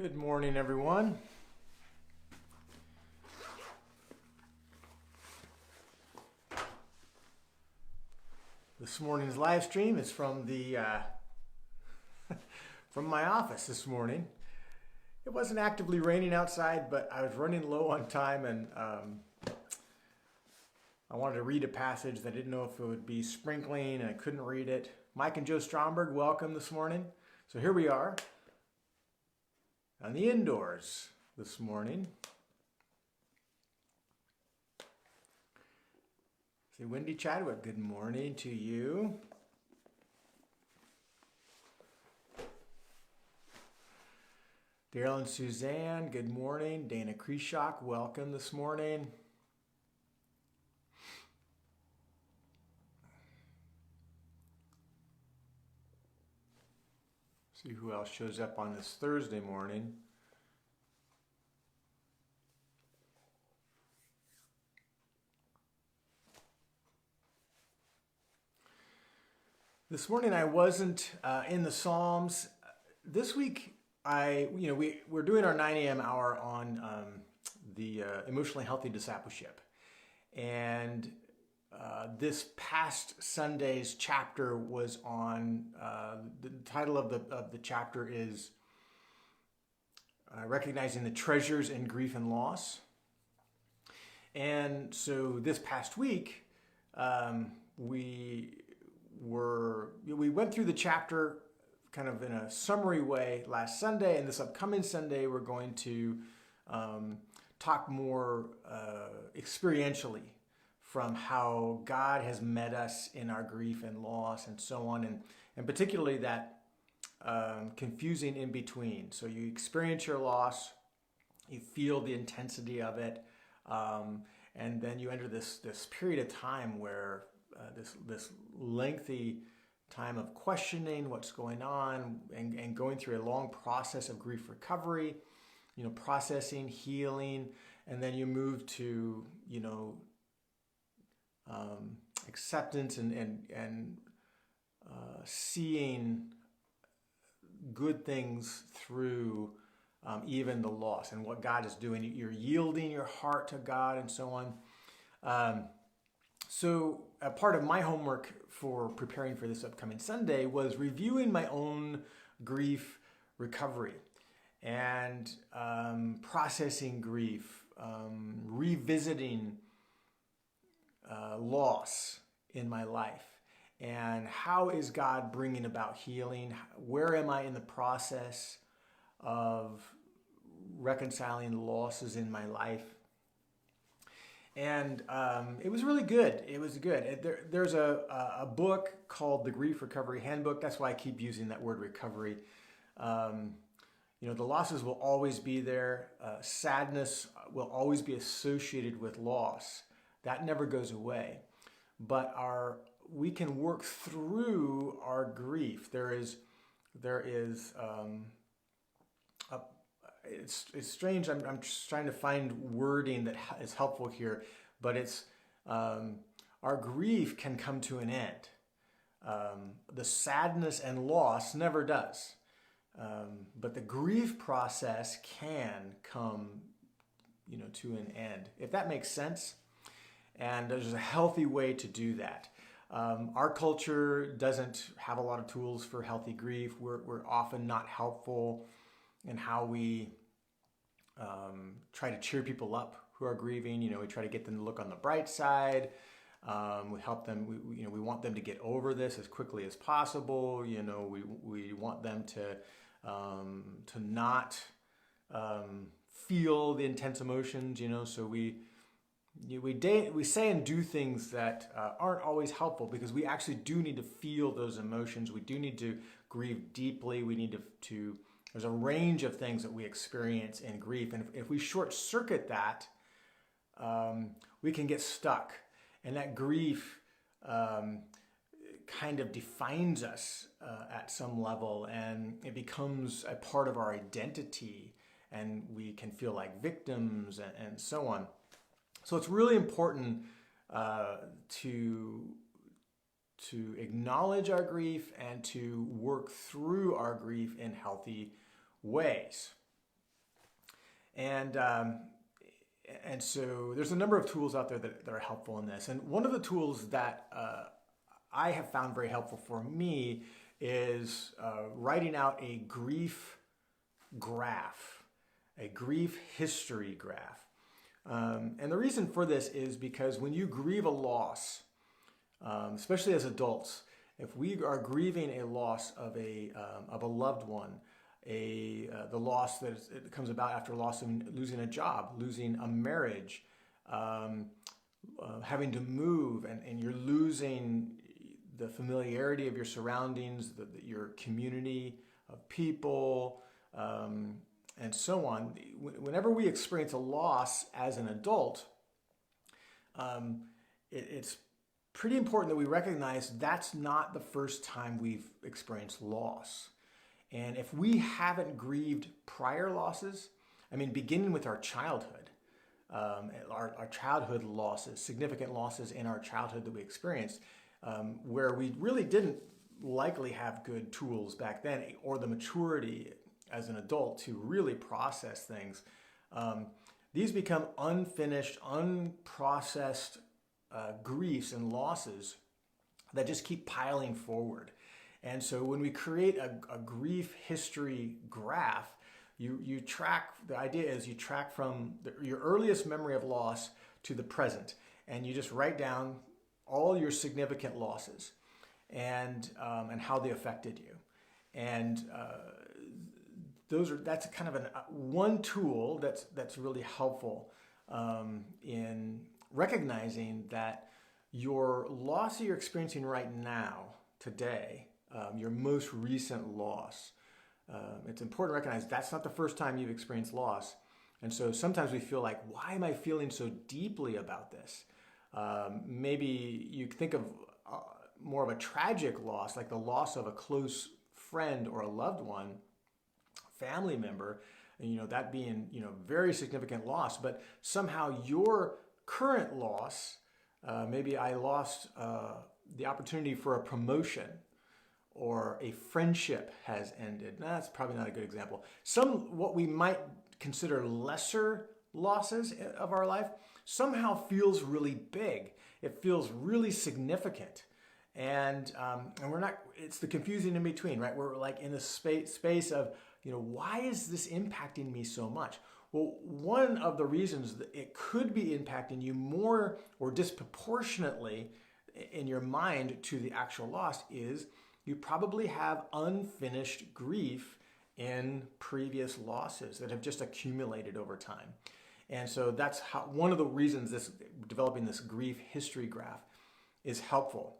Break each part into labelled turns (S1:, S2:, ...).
S1: Good morning, everyone. This morning's live stream is from the from my office this morning. It wasn't actively raining outside, but I was running low on time, and I wanted to read a passage that I didn't know if it would be sprinkling, and I couldn't read it. Mike and Joe Stromberg, welcome this morning. So here we are on the indoors this morning. See, Wendy Chadwick, good morning to you. Daryl and Suzanne, good morning. Dana Kreshock, welcome this morning. See who else shows up on this Thursday morning. This morning I wasn't in the Psalms. This week we're doing our 9 a.m. hour on the emotionally healthy discipleship, and this past Sunday's chapter was on the title of the chapter is recognizing the treasures in grief and loss. And so this past week we went through the chapter kind of in a summary way last Sunday, and this upcoming Sunday we're going to talk more experientially from how God has met us in our grief and loss and so on, and particularly that confusing in between. So you experience your loss, you feel the intensity of it, and then you enter this period of time where this lengthy time of questioning what's going on and going through a long process of grief recovery, processing, healing, and then you move to, acceptance and seeing good things through even the loss and what God is doing. You're yielding your heart to God and so on. So a part of my homework for preparing for this upcoming Sunday was reviewing my own grief recovery and processing grief, revisiting loss in my life, and how is God bringing about healing? Where am I in the process of reconciling losses in my life? And it was really good. It was good. There's a book called The Grief Recovery Handbook. That's why I keep using that word recovery. The losses will always be there. Sadness will always be associated with loss. That never goes away. But we can work through our grief. It's strange. I'm just trying to find wording that is helpful here, but it's our grief can come to an end. The sadness and loss never does, but the grief process can come, to an end, if that makes sense. And there's a healthy way to do that. Our culture doesn't have a lot of tools for healthy grief. We're often not helpful in how we try to cheer people up who are grieving. We try to get them to look on the bright side. We help them. We want them to get over this as quickly as possible. We want them to not feel the intense emotions. So we say and do things that aren't always helpful, because we actually do need to feel those emotions. We do need to grieve deeply. We need to there's a range of things that we experience in grief. And if we short circuit that, we can get stuck. And that grief kind of defines us at some level, and it becomes a part of our identity. And we can feel like victims and so on. So it's really important to acknowledge our grief and to work through our grief in healthy ways. And and so there's a number of tools out there that are helpful in this. And one of the tools that I have found very helpful for me is writing out a grief graph, a grief history graph. And the reason for this is because when you grieve a loss, especially as adults, if we are grieving a loss of a loved one, the loss it comes about after loss of losing a job, losing a marriage, having to move, and you're losing the familiarity of your surroundings, your community of people, and so on. Whenever we experience a loss as an adult, it's pretty important that we recognize that's not the first time we've experienced loss. And if we haven't grieved prior losses, I mean, beginning with our childhood, our childhood losses, significant losses in our childhood that we experienced, where we really didn't likely have good tools back then or the maturity as an adult to really process things. These become unfinished, unprocessed griefs and losses that just keep piling forward. And so when we create a grief history graph, you track, the idea is you track from your earliest memory of loss to the present, and you just write down all your significant losses and how they affected you. And that's kind of one tool that's really helpful in recognizing that your loss that you're experiencing right now, today, your most recent loss, it's important to recognize that's not the first time you've experienced loss. And so sometimes we feel like, why am I feeling so deeply about this? Maybe you think of more of a tragic loss, like the loss of a close friend or a loved one, family member, and, that being, very significant loss. But somehow your current loss, maybe I lost the opportunity for a promotion, or a friendship has ended. Now, that's probably not a good example. What we might consider lesser losses of our life somehow feels really big. It feels really significant. And we're not, it's the confusing in between, right? We're like in the space of, why is this impacting me so much? Well, one of the reasons that it could be impacting you more or disproportionately in your mind to the actual loss is you probably have unfinished grief in previous losses that have just accumulated over time. And so that's one of the reasons developing this grief history graph is helpful,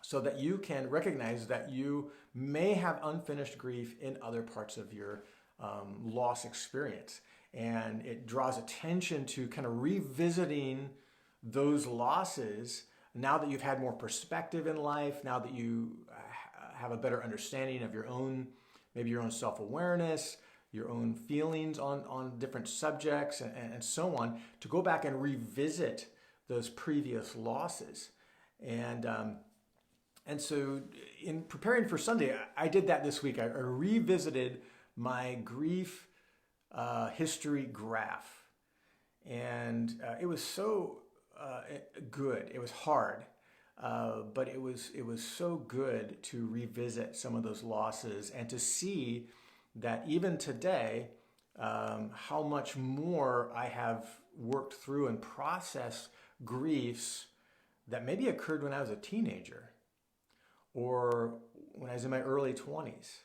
S1: so that you can recognize that you may have unfinished grief in other parts of your loss experience. And it draws attention to kind of revisiting those losses now that you've had more perspective in life, now that you have a better understanding of maybe your own self-awareness, your own feelings on different subjects and so on, to go back and revisit those previous losses. And so in preparing for Sunday, I did that this week. I revisited my grief history graph. And it was so good. It was hard, but it was so good to revisit some of those losses and to see that even today, how much more I have worked through and processed griefs that maybe occurred when I was a teenager or when I was in my early 20s.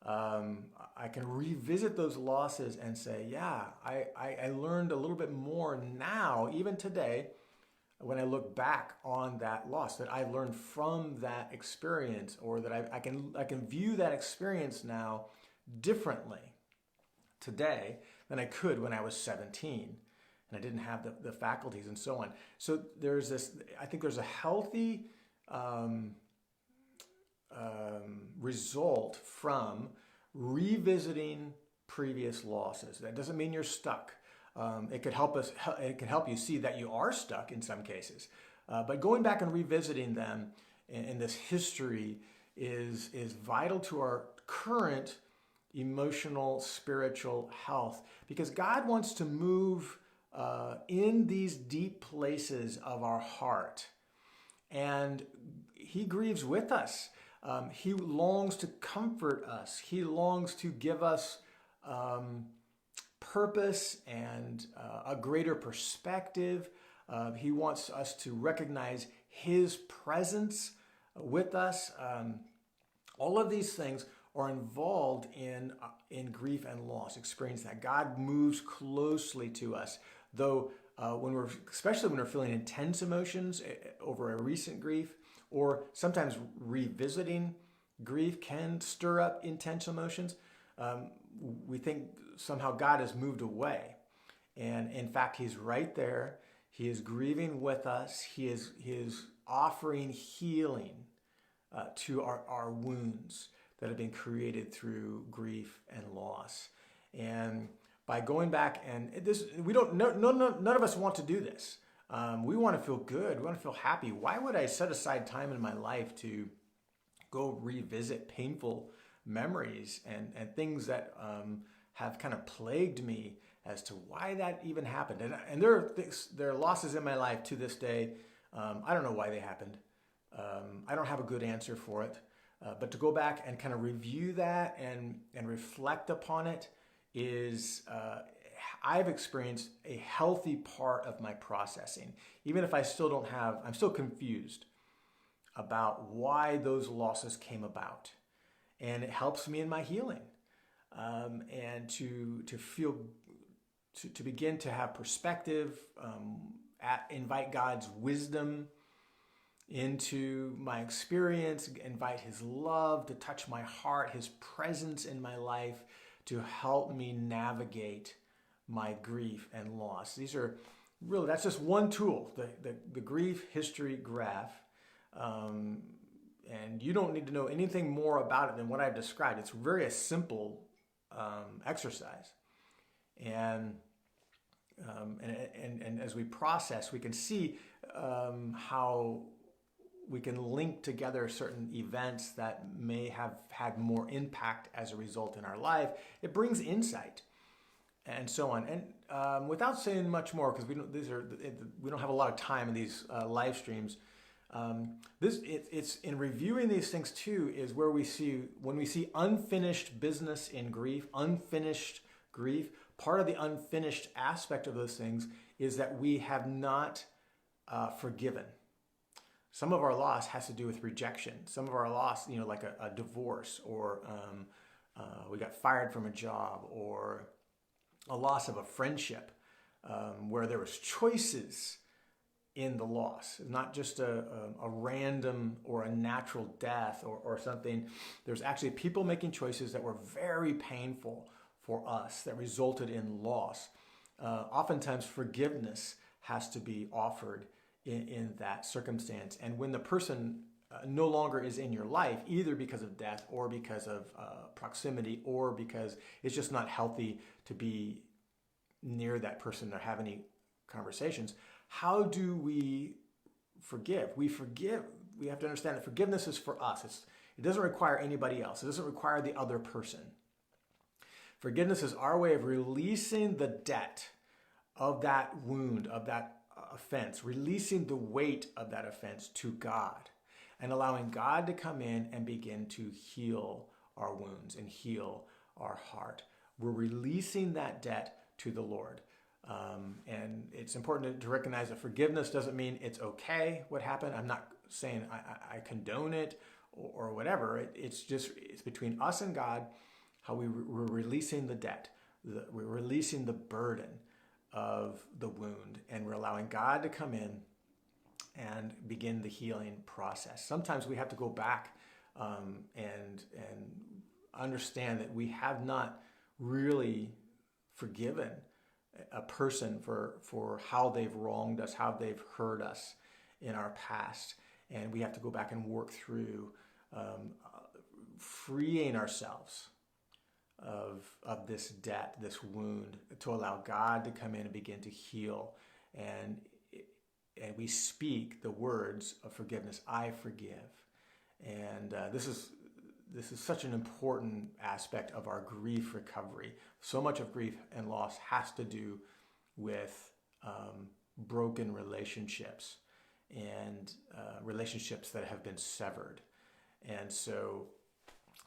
S1: I can revisit those losses and say, yeah, I learned a little bit more now, even today, when I look back on that loss, that I learned from that experience, or that I can view that experience now differently today than I could when I was 17 and I didn't have the faculties and so on. So I think there's a healthy result from revisiting previous losses. That doesn't mean you're stuck. It could help you see that you are stuck in some cases. But going back and revisiting them in this history is vital to our current emotional, spiritual health, because God wants to move in these deep places of our heart. And he grieves with us. He longs to comfort us. He longs to give us purpose and a greater perspective. He wants us to recognize his presence with us. All of these things are involved in grief and loss, experience that. God moves closely to us, though especially when we're feeling intense emotions over a recent grief, or sometimes revisiting grief can stir up intense emotions. We think somehow God has moved away. And in fact, he's right there. He is grieving with us. He is offering healing to our wounds that have been created through grief and loss. And by going back, and this, none of us want to do this. We want to feel good. We want to feel happy. Why would I set aside time in my life to go revisit painful memories and things that have kind of plagued me as to why that even happened? And there are losses in my life to this day. I don't know why they happened. I don't have a good answer for it. But to go back and kind of review that and reflect upon it is, I've experienced a healthy part of my processing. Even if I still don't have, I'm still confused about why those losses came about. And it helps me in my healing. And to feel, to begin to have perspective, invite God's wisdom into my experience, invite his love to touch my heart, his presence in my life to help me navigate my grief and loss. These are really, that's just one tool, the grief history graph. And you don't need to know anything more about it than what I've described. It's very a simple exercise. And as we process, we can see how we can link together certain events that may have had more impact as a result in our life. It brings insight and so on. And without saying much more, because we don't have a lot of time in these live streams. It's in reviewing these things too is where when we see unfinished business in grief, unfinished grief. Part of the unfinished aspect of those things is that we have not forgiven. Some of our loss has to do with rejection. Some of our loss, like a divorce, or we got fired from a job, or a loss of a friendship, where there was choices in the loss, not just a random or a natural death or something. There's actually people making choices that were very painful for us that resulted in loss. Oftentimes forgiveness has to be offered in that circumstance. And when the person no longer is in your life, either because of death or because of proximity, or because it's just not healthy to be near that person or have any conversations, how do we forgive? We forgive. We have to understand that forgiveness is for us. It doesn't require anybody else. It doesn't require the other person. Forgiveness is our way of releasing the debt of that wound, of that offense, releasing the weight of that offense to God, and allowing God to come in and begin to heal our wounds and heal our heart. We're releasing that debt to the Lord. And it's important to recognize that forgiveness doesn't mean it's okay what happened. I'm not saying I condone it or whatever. It's between us and God, how we're releasing the debt. We're releasing the burden of the wound, and we're allowing God to come in and begin the healing process. Sometimes we have to go back and understand that we have not really forgiven a person for how they've wronged us, how they've hurt us in our past. And we have to go back and work through freeing ourselves of this debt, this wound, to allow God to come in and begin to heal. And we speak the words of forgiveness. I forgive. And this is this is such an important aspect of our grief recovery. So much of grief and loss has to do with broken relationships and relationships that have been severed. And so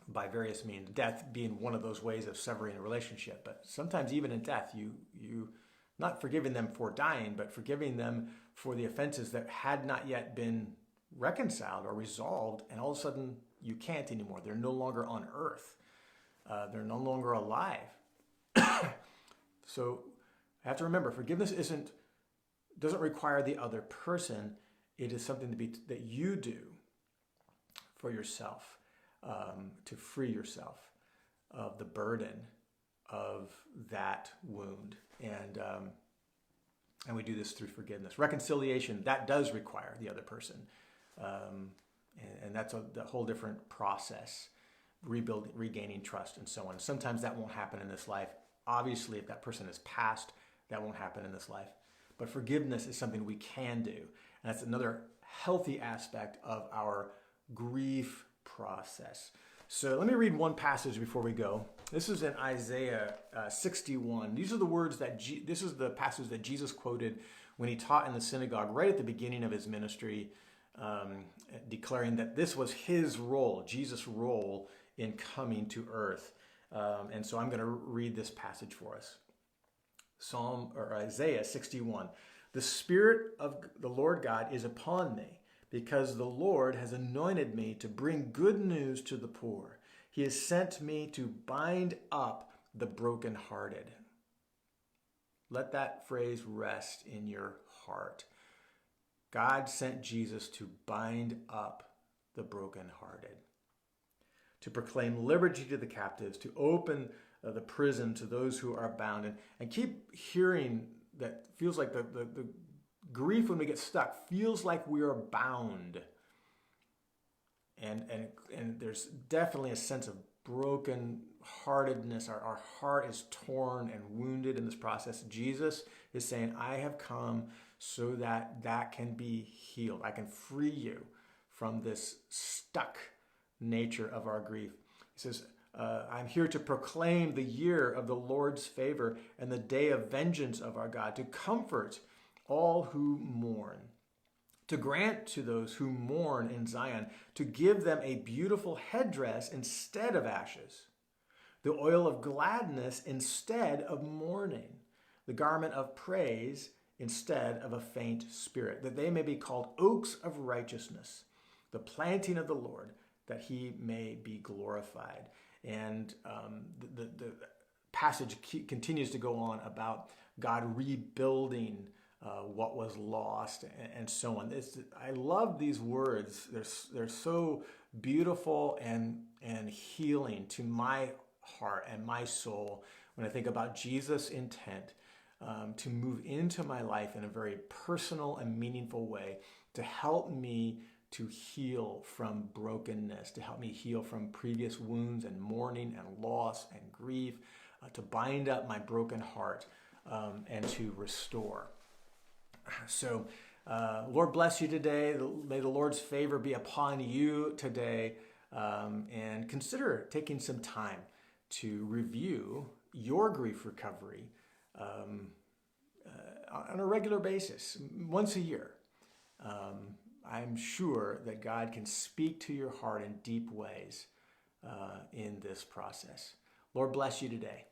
S1: by various means, death being one of those ways of severing a relationship. But sometimes even in death, you not forgiving them for dying, but forgiving them for the offenses that had not yet been reconciled or resolved, and all of a sudden you can't anymore. They're no longer on earth. They're no longer alive. So I have to remember, forgiveness doesn't require the other person. It is something that you do for yourself, to free yourself of the burden of that wound. And we do this through forgiveness. Reconciliation, that does require the other person. And that's a whole different process, rebuilding, regaining trust, and so on. Sometimes that won't happen in this life. Obviously, if that person is passed, that won't happen in this life. But forgiveness is something we can do. And that's another healthy aspect of our grief process. So let me read one passage before we go. This is in Isaiah 61. These are the words this is the passage that Jesus quoted when he taught in the synagogue right at the beginning of his ministry, declaring that this was his role, Jesus' role in coming to earth. And so I'm going to read this passage for us. Isaiah 61. The Spirit of the Lord God is upon me, because the Lord has anointed me to bring good news to the poor. He has sent me to bind up the brokenhearted. Let that phrase rest in your heart. God sent Jesus to bind up the brokenhearted, to proclaim liberty to the captives, to open the prison to those who are bound. And keep hearing that feels like the grief when we get stuck feels like we are bound. And there's definitely a sense of broken-heartedness. Our heart is torn and wounded in this process. Jesus is saying, I have come so that can be healed. I can free you from this stuck nature of our grief. He says, I'm here to proclaim the year of the Lord's favor and the day of vengeance of our God, to comfort all who mourn, to grant to those who mourn in Zion, to give them a beautiful headdress instead of ashes, the oil of gladness instead of mourning, the garment of praise instead of a faint spirit, that they may be called oaks of righteousness, the planting of the Lord, that he may be glorified. And the passage continues to go on about God rebuilding what was lost and so on. I love these words. They're so beautiful and healing to my heart and my soul when I think about Jesus' intent to move into my life in a very personal and meaningful way, to help me to heal from brokenness, to help me heal from previous wounds and mourning and loss and grief, to bind up my broken heart and to restore. So, Lord bless you today. May the Lord's favor be upon you today. And consider taking some time to review your grief recovery on a regular basis, once a year. I'm sure that God can speak to your heart in deep ways in this process. Lord bless you today.